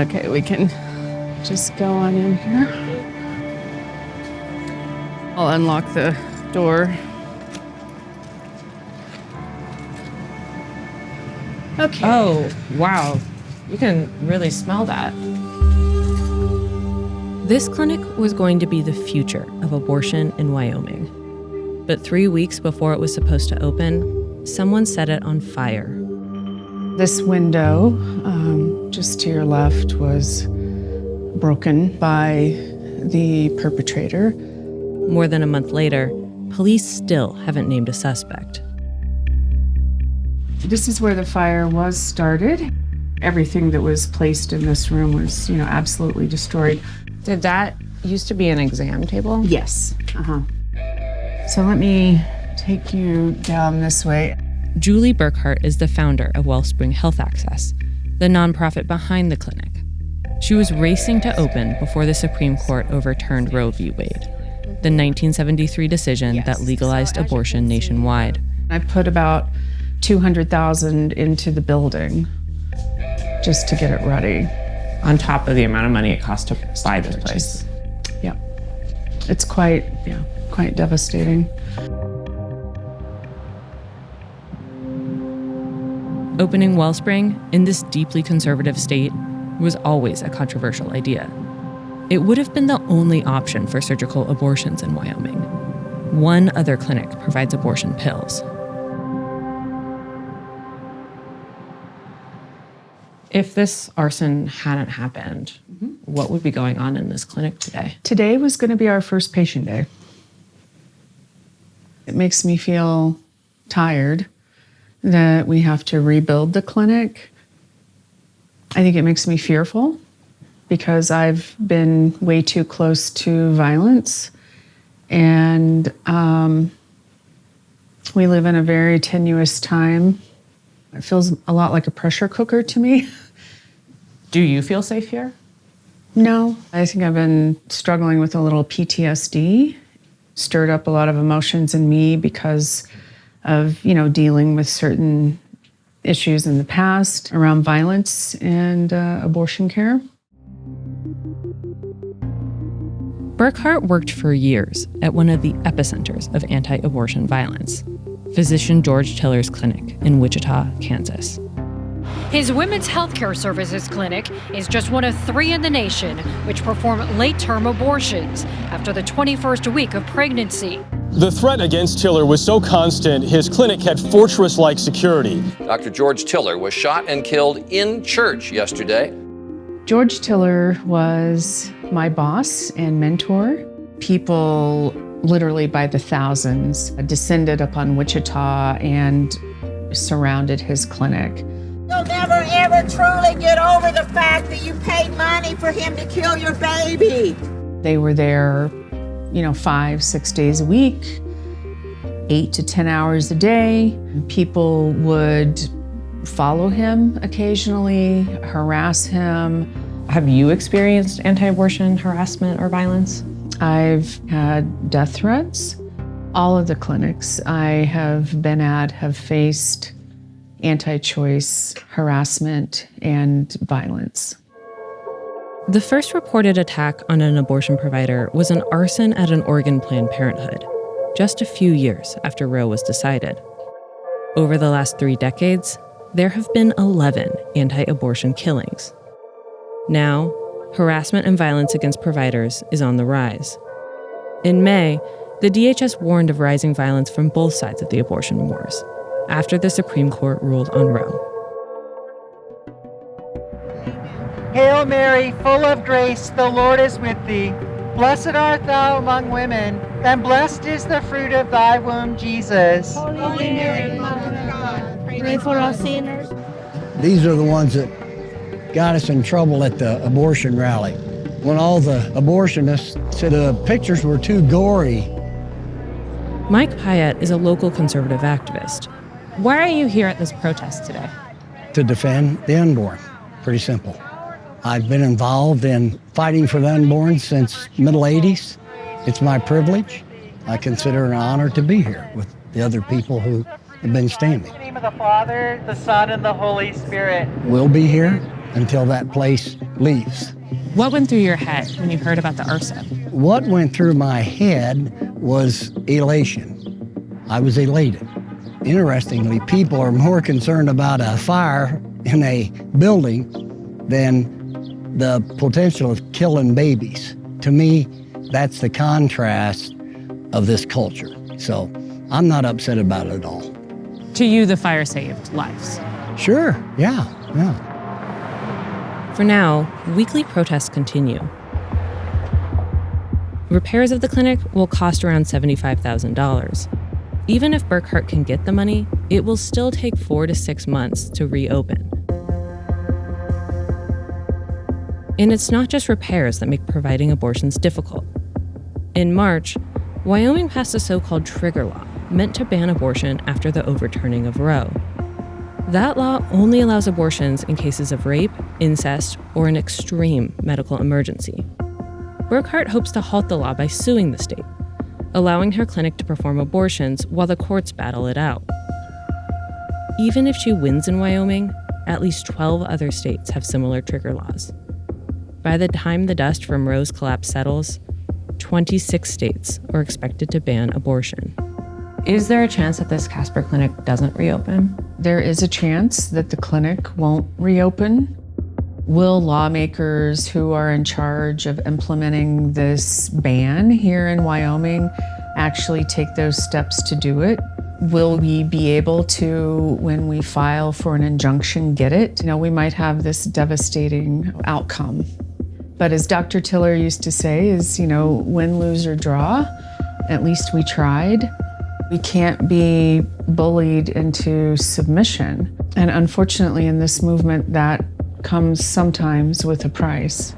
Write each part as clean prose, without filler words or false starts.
Okay, we can just go on in here. I'll unlock the door. Okay. Oh, wow. You can really smell that. This clinic was going to be the future of abortion in Wyoming. But 3 weeks before it was supposed to open, someone set it on fire. This window, just to your left, was broken by the perpetrator. More than a month later, police still haven't named a suspect. This is where the fire was started. Everything that was placed in this room was, absolutely destroyed. Did that used to be an exam table? Yes. So let me take you down this way. Julie Burkhart is the founder of Wellspring Health Access, the nonprofit behind the clinic. She was racing to open before the Supreme Court overturned Roe v. Wade, the 1973 decision that legalized abortion nationwide. I put about $200,000 into the building just to get it ready. On top of the amount of money it cost to buy this place. Yeah. It's quite devastating. Opening Wellspring in this deeply conservative state was always a controversial idea. It would have been the only option for surgical abortions in Wyoming. One other clinic provides abortion pills. If this arson hadn't happened, what would be going on in this clinic today? Today was going to be our first patient day. It makes me feel tired that we have to rebuild the clinic. I think it makes me fearful because I've been way too close to violence. And we live in a very tenuous time. It feels a lot like a pressure cooker to me. Do you feel safe here? No, I think I've been struggling with a little PTSD, stirred up a lot of emotions in me because of, dealing with certain issues in the past around violence and abortion care. Burkhart worked for years at one of the epicenters of anti-abortion violence, physician George Tiller's clinic in Wichita, Kansas. His women's healthcare services clinic is just one of 3 in the nation which perform late-term abortions after the 21st week of pregnancy. The threat against Tiller was so constant, his clinic had fortress-like security. Dr. George Tiller was shot and killed in church yesterday. George Tiller was my boss and mentor. People literally by the thousands descended upon Wichita and surrounded his clinic. You'll never, ever truly get over the fact that you paid money for him to kill your baby. They were there, 5-6 days a week, 8 to 10 hours a day. People would follow him occasionally, harass him. Have you experienced anti-abortion harassment or violence? I've had death threats. All of the clinics I have been at have faced anti-choice harassment and violence. The first reported attack on an abortion provider was an arson at an Oregon Planned Parenthood, just a few years after Roe was decided. Over the last 3 decades, there have been 11 anti-abortion killings. Now, harassment and violence against providers is on the rise. In May, the DHS warned of rising violence from both sides of the abortion wars, after the Supreme Court ruled on Roe. Hail Mary, full of grace, the Lord is with thee. Blessed art thou among women, and blessed is the fruit of thy womb, Jesus. Holy Mary, Mother of God, pray for us sinners. These are the ones that got us in trouble at the abortion rally. When all the abortionists said the pictures were too gory. Mike Pyatt is a local conservative activist. Why are you here at this protest today? To defend the unborn. Pretty simple. I've been involved in fighting for the unborn since middle 80s. It's my privilege. I consider it an honor to be here with the other people who have been standing. In the name of the Father, the Son, and the Holy Spirit. We'll be here until that place leaves. What went through your head when you heard about the arson? What went through my head was elation. I was elated. Interestingly, people are more concerned about a fire in a building than the potential of killing babies. To me, that's the contrast of this culture. So I'm not upset about it at all. To you, the fire saved lives. Sure, yeah. For now, weekly protests continue. Repairs of the clinic will cost around $75,000. Even if Burkhart can get the money, it will still take 4 to 6 months to reopen. And it's not just repairs that make providing abortions difficult. In March, Wyoming passed a so-called trigger law meant to ban abortion after the overturning of Roe. That law only allows abortions in cases of rape, incest, or an extreme medical emergency. Burkhart hopes to halt the law by suing the state, allowing her clinic to perform abortions while the courts battle it out. Even if she wins in Wyoming, at least 12 other states have similar trigger laws. By the time the dust from Roe's collapse settles, 26 states are expected to ban abortion. Is there a chance that this Casper clinic doesn't reopen? There is a chance that the clinic won't reopen. Will lawmakers who are in charge of implementing this ban here in Wyoming actually take those steps to do it? Will we be able to, when we file for an injunction, get it? We might have this devastating outcome. But as Dr. Tiller used to say, is, win, lose, or draw, at least we tried. We can't be bullied into submission. And unfortunately, in this movement, that comes sometimes with a price.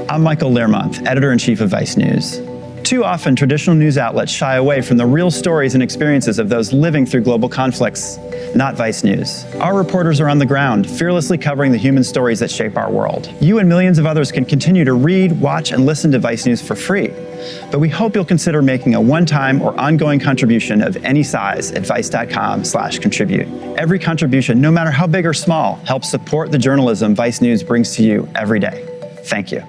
I'm Michael Learmonth, editor-in-chief of Vice News. Too often, traditional news outlets shy away from the real stories and experiences of those living through global conflicts. Not Vice News. Our reporters are on the ground, fearlessly covering the human stories that shape our world. You and millions of others can continue to read, watch, and listen to Vice News for free. But we hope you'll consider making a one-time or ongoing contribution of any size at vice.com/contribute. Every contribution, no matter how big or small, helps support the journalism Vice News brings to you every day. Thank you.